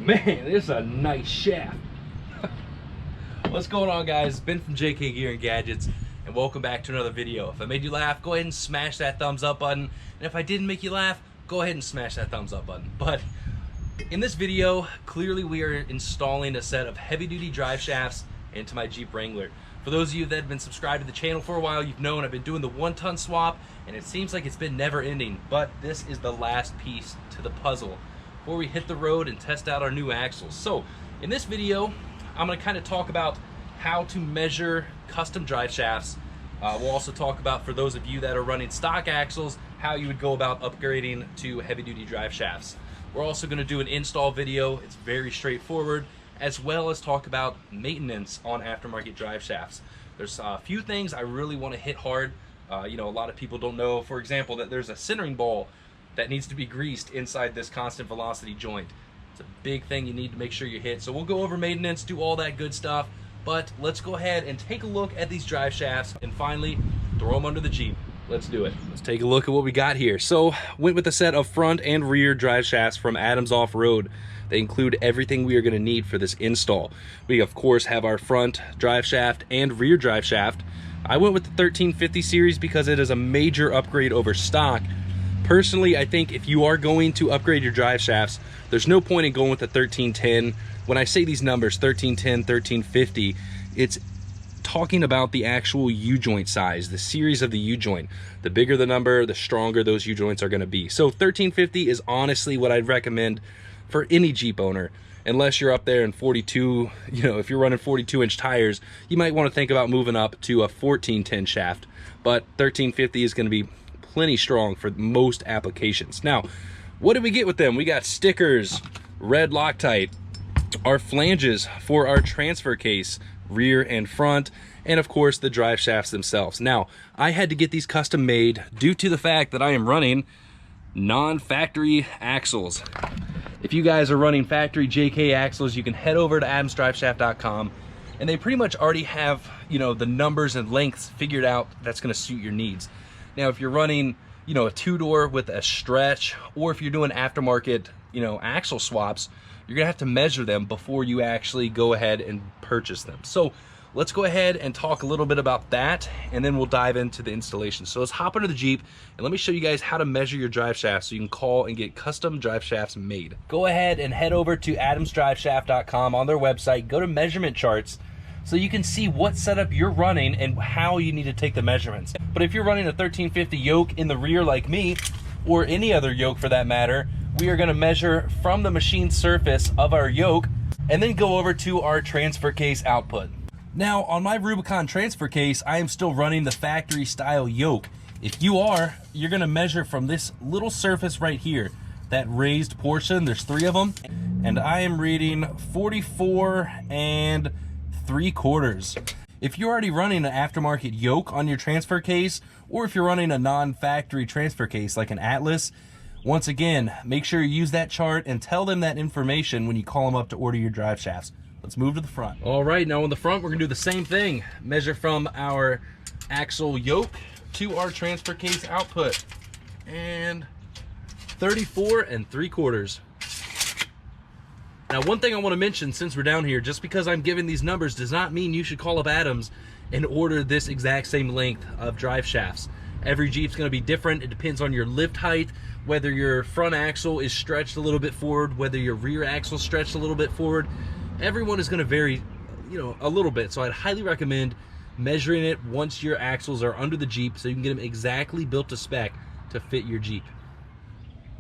Man, this is a nice shaft. What's going on, guys? It's Ben from JK Gear and Gadgets, and welcome back to another video. If I made you laugh, go ahead and smash that thumbs up button. And if I didn't make you laugh, go ahead and smash that thumbs up button. But in this video, clearly we are installing a set of heavy-duty drive shafts into my Jeep Wrangler. For those of you that have been subscribed to the channel for a while, you've known I've been doing the 1-ton swap, and it seems like it's been never-ending. But this is the last piece to the puzzle before we hit the road and test out our new axles. So in this video, I'm going to kind of talk about how to measure custom drive shafts. We'll also talk about, for those of you that are running stock axles, how you would go about upgrading to heavy-duty drive shafts. We're also going to do an install video. It's very straightforward, as well as talk about maintenance on aftermarket drive shafts. There's a few things I really want to hit hard. You know, a lot of people don't know, for example, that there's a centering ball that needs to be greased inside this constant velocity joint. It's a big thing you need to make sure you hit. So we'll go over maintenance, do all that good stuff, but let's go ahead and take a look at these drive shafts and finally throw them under the Jeep. Let's do it. Let's take a look at what we got here. So went with a set of front and rear drive shafts from Adams Off-Road. They include everything we are going to need for this install. We of course have our front drive shaft and rear drive shaft. I went with the 1350 series because it is a major upgrade over stock. Personally, I think if you are going to upgrade your drive shafts, there's no point in going with the 1310. When I say these numbers, 1310, 1350, it's talking about the actual U-joint size, the series of the U-joint. The bigger the number, the stronger those U-joints are going to be. So 1350 is honestly what I'd recommend for any Jeep owner. Unless you're up there in 42, you know, if you're running 42-inch tires, you might want to think about moving up to a 1410 shaft. But 1350 is going to be plenty strong for most applications. Now, what did we get with them? We got stickers, red Loctite, our flanges for our transfer case, rear and front, and of course the drive shafts themselves. Now, I had to get these custom made due to the fact that I am running non-factory axles. If you guys are running factory JK axles, you can head over to adamsdriveshaft.com, and they pretty much already have, you know, the numbers and lengths figured out that's going to suit your needs. Now, if you're running, you know, a two-door with a stretch, or if you're doing aftermarket, you know, axle swaps, you're gonna have to measure them before you actually go ahead and purchase them. So let's go ahead and talk a little bit about that, and then we'll dive into the installation. So let's hop into the Jeep, and let me show you guys how to measure your drive shafts so you can call and get custom drive shafts made. Go ahead and head over to adamsdriveshaft.com on their website, go to measurement charts, so you can see what setup you're running and how you need to take the measurements. But if you're running a 1350 yoke in the rear like me, or any other yoke for that matter, we are gonna measure from the machine surface of our yoke and then go over to our transfer case output. Now, on my Rubicon transfer case, I am still running the factory style yoke. If you are, you're gonna measure from this little surface right here, that raised portion, there's 3 of them, and I am reading 44 3/4. If you're already running an aftermarket yoke on your transfer case, or if you're running a non-factory transfer case like an Atlas, once again, make sure you use that chart and tell them that information when you call them up to order your drive shafts. Let's move to the front. All right, now on the front, we're gonna do the same thing. Measure from our axle yoke to our transfer case output. And 34 3/4. Now, one thing I want to mention since we're down here, just because I'm giving these numbers does not mean you should call up Adams and order this exact same length of drive shafts. Every Jeep's going to be different. It depends on your lift height, whether your front axle is stretched a little bit forward, whether your rear axle is stretched a little bit forward. Everyone is going to vary, you know, a little bit. So I'd highly recommend measuring it once your axles are under the Jeep so you can get them exactly built to spec to fit your Jeep.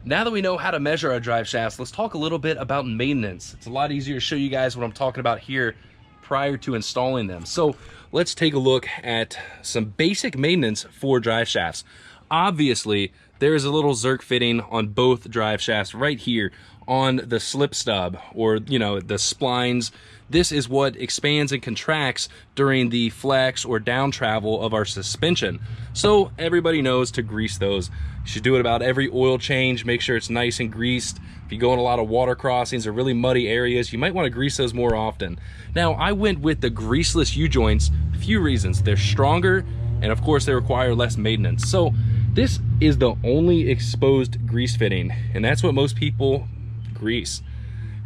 Now that we know how to measure our drive shafts, let's talk a little bit about maintenance. It's a lot easier to show you guys what I'm talking about here prior to installing them. So let's take a look at some basic maintenance for drive shafts. Obviously, there is a little Zerk fitting on both drive shafts right here on the slip stub, or, you know, the splines. This is what expands and contracts during the flex or down travel of our suspension. So everybody knows to grease those. You should do it about every oil change. Make sure it's nice and greased. If you go in a lot of water crossings or really muddy areas, you might want to grease those more often. Now, I went with the greaseless U-joints. A few reasons. They're stronger, and of course they require less maintenance. So this is the only exposed grease fitting, and that's what most people grease.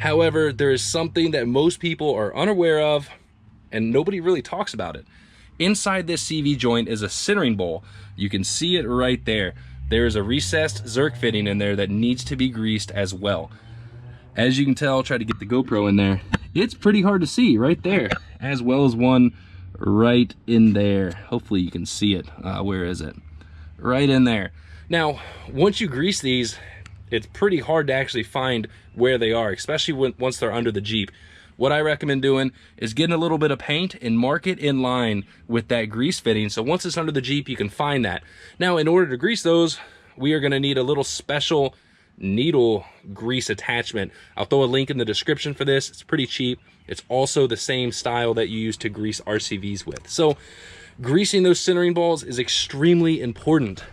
However, there is something that most people are unaware of and nobody really talks about it. Inside this CV joint is a centering bowl. You can see it right there. There is a recessed Zerk fitting in there that needs to be greased as well. As you can tell, try to get the GoPro in there. It's pretty hard to see right there, as well as one right in there. Hopefully you can see it. Where is it? Right in there. Now, once you grease these, it's pretty hard to actually find where they are, especially once they're under the Jeep. What I recommend doing is getting a little bit of paint and mark it in line with that grease fitting. So once it's under the Jeep, you can find that. Now, in order to grease those, we are going to need a little special needle grease attachment. I'll throw a link in the description for this. It's pretty cheap. It's also the same style that you use to grease RCVs with. So greasing those centering balls is extremely important.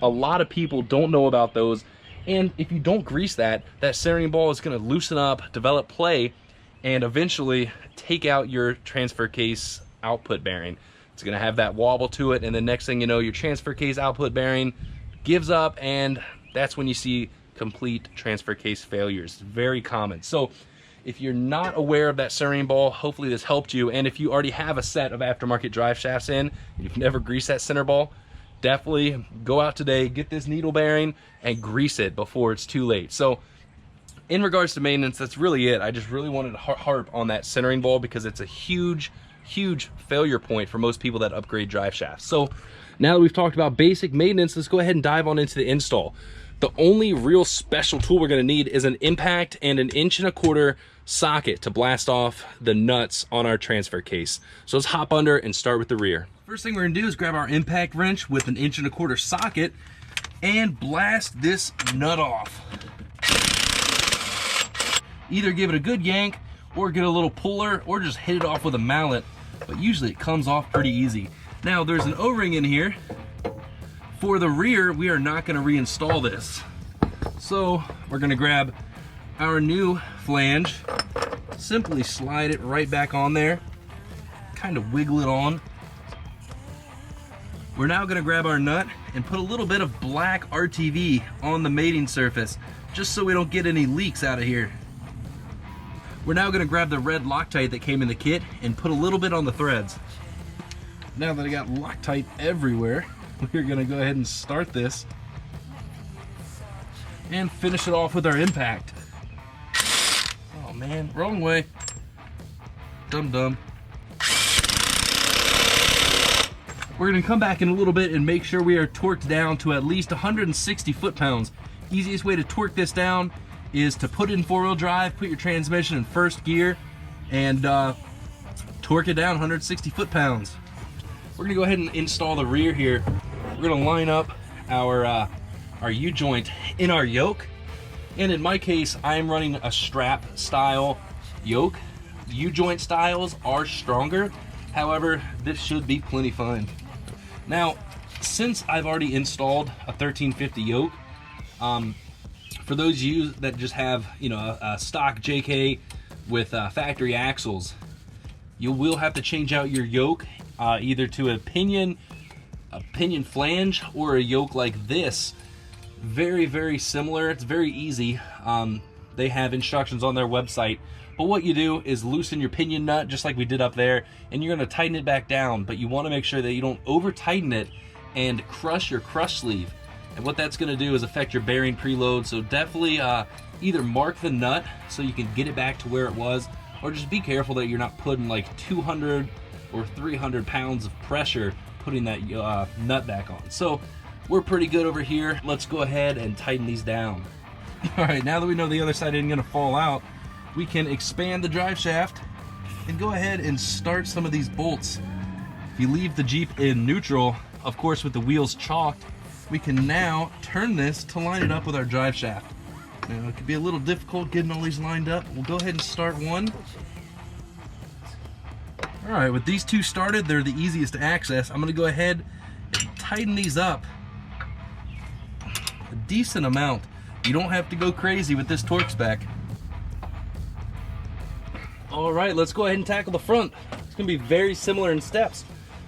A lot of people don't know about those. And if you don't grease that centering ball is going to loosen up, develop play, and eventually take out your transfer case output bearing. It's going to have that wobble to it, and the next thing you know, your transfer case output bearing gives up, and that's when you see complete transfer case failures. Very common. So if you're not aware of that centering ball, hopefully this helped you. And if you already have a set of aftermarket drive shafts in, and you've never greased that center ball, definitely go out today, get this needle bearing, and grease it before it's too late. So in regards to maintenance, that's really it. I just really wanted to harp on that centering ball because it's a huge failure point for most people that upgrade drive shafts. So now that we've talked about basic maintenance, let's go ahead and dive on into the install. The only real special tool we're going to need is an impact and an 1.25" socket to blast off the nuts on our transfer case. So let's hop under and start with the rear. First thing we're going to do is grab our impact wrench with an 1.25" socket and blast this nut off. Either give it a good yank or get a little puller or just hit it off with a mallet, but usually it comes off pretty easy. Now there's an O-ring in here. For the rear, we are not going to reinstall this. So we're going to grab our new flange, simply slide it right back on there, kind of wiggle it on. We're now going to grab our nut and put a little bit of black RTV on the mating surface, just so we don't get any leaks out of here. We're now going to grab the red Loctite that came in the kit and put a little bit on the threads. Now that I got Loctite everywhere, we're going to go ahead and start this and finish it off with our impact. Oh man, wrong way. Dum-dum. We're going to come back in a little bit and make sure we are torqued down to at least 160 foot-pounds. Easiest way to torque this down is to put it in 4-wheel drive, put your transmission in first gear, and torque it down 160 foot-pounds. We're gonna go ahead and install the rear here. We're gonna line up our U-joint in our yoke. And in my case, I'm running a strap style yoke. U-joint styles are stronger. However, this should be plenty fine. Now, since I've already installed a 1350 yoke, for those of you that just have, you know, a stock JK with factory axles, you will have to change out your yoke either to a pinion flange or a yoke like this. Very similar. It's very easy. They have instructions on their website. But what you do is loosen your pinion nut just like we did up there, and you're going to tighten it back down. But you want to make sure that you don't over tighten it and crush your crush sleeve. And what that's going to do is affect your bearing preload. So definitely either mark the nut so you can get it back to where it was, or just be careful that you're not putting like 200 or 300 pounds of pressure putting that nut back on. So we're pretty good over here. Let's go ahead and tighten these down. All right, now that we know the other side isn't going to fall out, we can expand the drive shaft and go ahead and start some of these bolts. If you leave the Jeep in neutral, of course with the wheels chalked, we can now turn this to line it up with our drive shaft. Now, it could be a little difficult getting all these lined up. We'll go ahead and start one. All right, with these two started, they're the easiest to access. I'm gonna go ahead and tighten these up a decent amount. You don't have to go crazy with this torque spec. All right, let's go ahead and tackle the front. It's gonna be very similar in steps.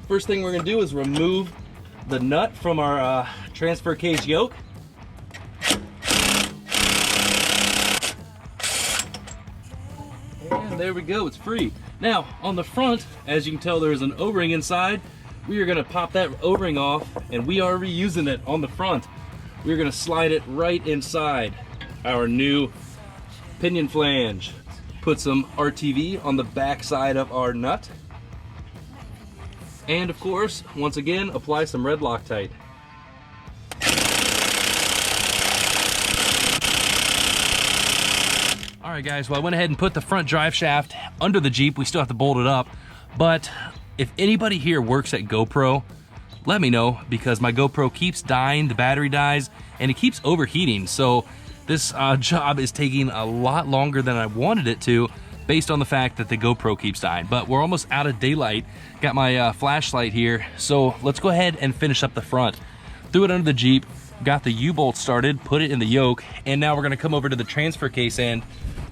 First thing we're gonna do is remove the nut from our transfer case yoke. there we go, it's free. Now, on the front, as you can tell, there's an O-ring inside. We are gonna pop that O-ring off, and we are reusing it on the front. We're gonna slide it right inside our new pinion flange. Put some RTV on the back side of our nut. And of course, once again, apply some red Loctite. All right guys, well I went ahead and put the front drive shaft under the Jeep. We still have to bolt it up, but if anybody here works at GoPro, let me know, because my GoPro keeps dying, the battery dies, and it keeps overheating. So this job is taking a lot longer than I wanted it to, based on the fact that the GoPro keeps dying. But we're almost out of daylight. Got my flashlight here, so let's go ahead and finish up the front. Threw it under the Jeep, got the U-bolt started, put it in the yoke, and now we're gonna come over to the transfer case end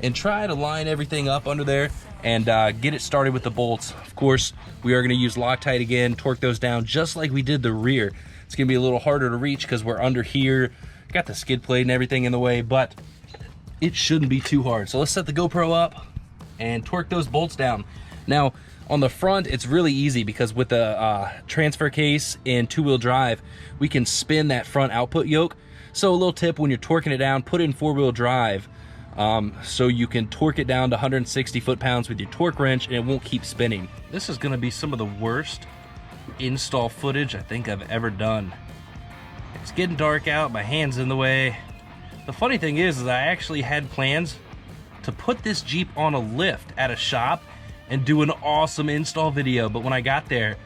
and try to line everything up under there and get it started with the bolts. Of course, we are gonna use Loctite again, torque those down just like we did the rear. It's gonna be a little harder to reach because we're under here, got the skid plate and everything in the way, but it shouldn't be too hard. So let's set the GoPro up and torque those bolts down. Now, on the front, it's really easy because with the transfer case and two-wheel drive, we can spin that front output yoke. So a little tip, when you're torquing it down, put it in four-wheel drive, so you can torque it down to 160 foot-pounds with your torque wrench and it won't keep spinning. This is gonna be some of the worst install footage I think I've ever done. It's getting dark out, my hand's in the way. The funny thing is I actually had plans to put this Jeep on a lift at a shop and do an awesome install video, but when I got there,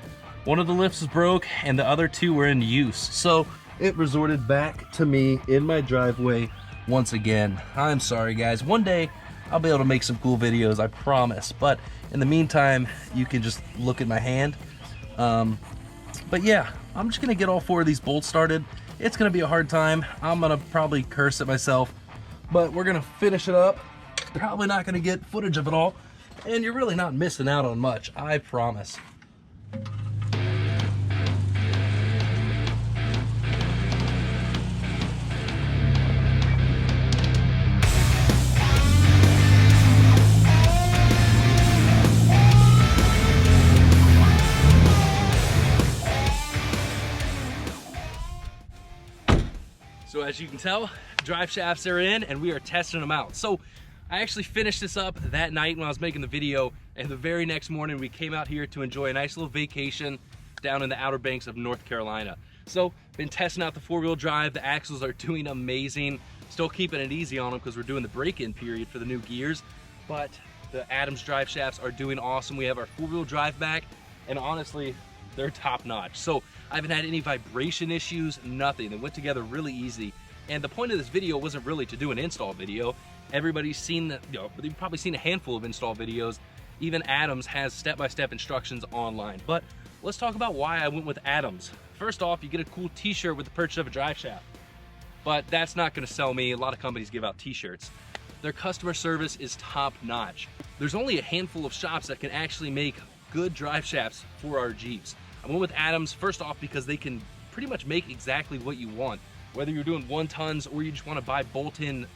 one of the lifts was broke and the other two were in use. So it resorted back to me in my driveway once again. I'm sorry guys, one day I'll be able to make some cool videos, I promise. But in the meantime, you can just look at my hand. But yeah, I'm just gonna get all four of these bolts started. It's gonna be a hard time. I'm gonna probably curse at myself, but we're gonna finish it up. Probably not gonna get footage of it all, and you're really not missing out on much, I promise. So as you can tell, drive shafts are in and we are testing them out. So I actually finished this up that night when I was making the video, and the very next morning we came out here to enjoy a nice little vacation down in the Outer Banks of North Carolina. So been testing out the four-wheel drive. The axles are doing amazing. Still keeping it easy on them because we're doing the break-in period for the new gears, but the Adams Driveshafts are doing awesome. We have our four-wheel drive back, and honestly, they're top-notch. So I haven't had any vibration issues, nothing. They went together really easy. And the point of this video wasn't really to do an install video. Everybody's seen, they've probably seen a handful of install videos. Even Adams has step-by-step instructions online. But let's talk about why I went with Adams. First off, you get a cool t-shirt with the purchase of a drive shaft. But that's not gonna sell me. A lot of companies give out t-shirts. Their customer service is top-notch. There's only a handful of shops that can actually make good drive shafts for our Jeeps. I went with Adams first off because they can pretty much make exactly what you want. Whether you're doing 1-tons or you just want to buy bolt-in,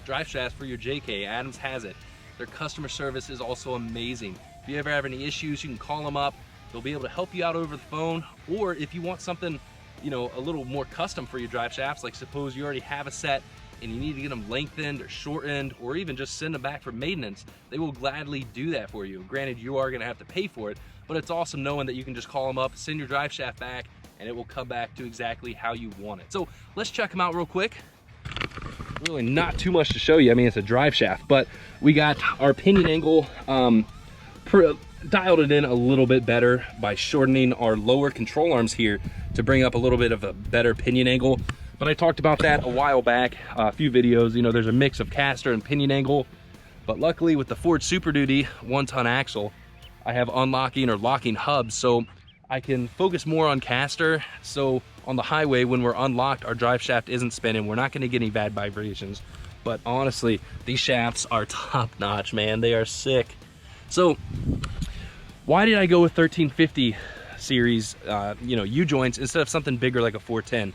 drive shafts for your JK, Adams has it. Their customer service is also amazing. If you ever have any issues, you can call them up. They'll be able to help you out over the phone. Or if you want something, a little more custom for your drive shafts, like suppose you already have a set and you need to get them lengthened or shortened, or even just send them back for maintenance, they will gladly do that for you. Granted, you are gonna have to pay for it, but it's awesome knowing that you can just call them up, send your drive shaft back, and it will come back to exactly how you want it. So let's check them out real quick. Really not too much to show you. I mean, it's a drive shaft, but we got our pinion angle dialed it in a little bit better by shortening our lower control arms here to bring up a little bit of a better pinion angle. But I talked about that a while back, a few videos. There's a mix of caster and pinion angle, but luckily with the Ford Super Duty 1-ton axle, I have unlocking or locking hubs, so I can focus more on caster. So on the highway, when we're unlocked, our drive shaft isn't spinning. We're not gonna get any bad vibrations. But honestly, these shafts are top notch, man. They are sick. So why did I go with 1350 series, U-joints instead of something bigger like a 410?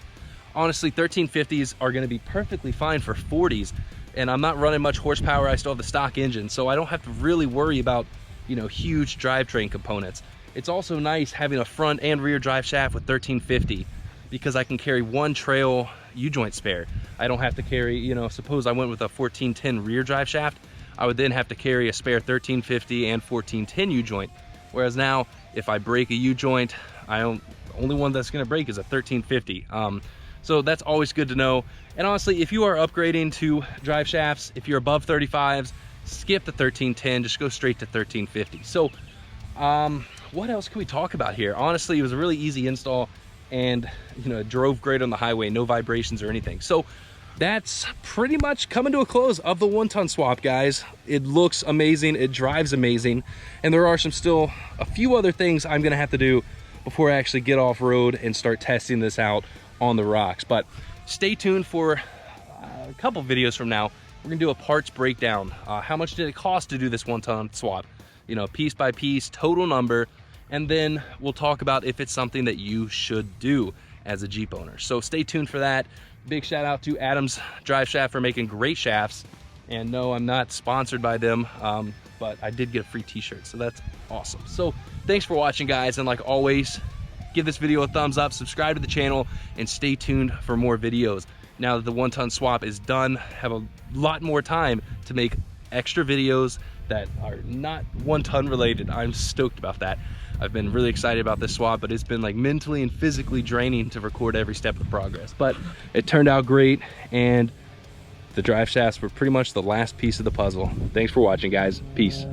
Honestly, 1350s are gonna be perfectly fine for 40s. and I'm not running much horsepower. I still have the stock engine, so I don't have to really worry about, you know, huge drivetrain components. It's also nice having a front and rear drive shaft with 1350 because I can carry one trail U-joint spare. I don't have to carry, you know, suppose I went with a 1410 rear drive shaft, I would then have to carry a spare 1350 and 1410 U-joint. Whereas now, if I break a U-joint, the only one that's gonna break is a 1350. So that's always good to know. And honestly, if you are upgrading to drive shafts, if you're above 35s, skip the 1310, just go straight to 1350. So what else can we talk about here? Honestly, it was a really easy install, and you know, it drove great on the highway, no vibrations or anything. So that's pretty much coming to a close of the 1-ton swap, guys. It looks amazing, it drives amazing, and there are still a few other things I'm gonna have to do before I actually get off road and start testing this out on the rocks. But stay tuned for a couple videos from now. We're gonna do a parts breakdown. How much did it cost to do this 1-ton swap? You know, piece by piece, total number, and then we'll talk about if it's something that you should do as a Jeep owner. So stay tuned for that. Big shout out to Adams Driveshaft for making great shafts. And no, I'm not sponsored by them, but I did get a free t-shirt, so that's awesome. So thanks for watching, guys, and like always, give this video a thumbs up, subscribe to the channel, and stay tuned for more videos. Now that the 1-ton swap is done, have a lot more time to make extra videos that are not 1-ton related. I'm stoked about that. I've been really excited about this swap, but it's been like mentally and physically draining to record every step of the progress. But it turned out great, and the drive shafts were pretty much the last piece of the puzzle. Thanks for watching, guys. Peace.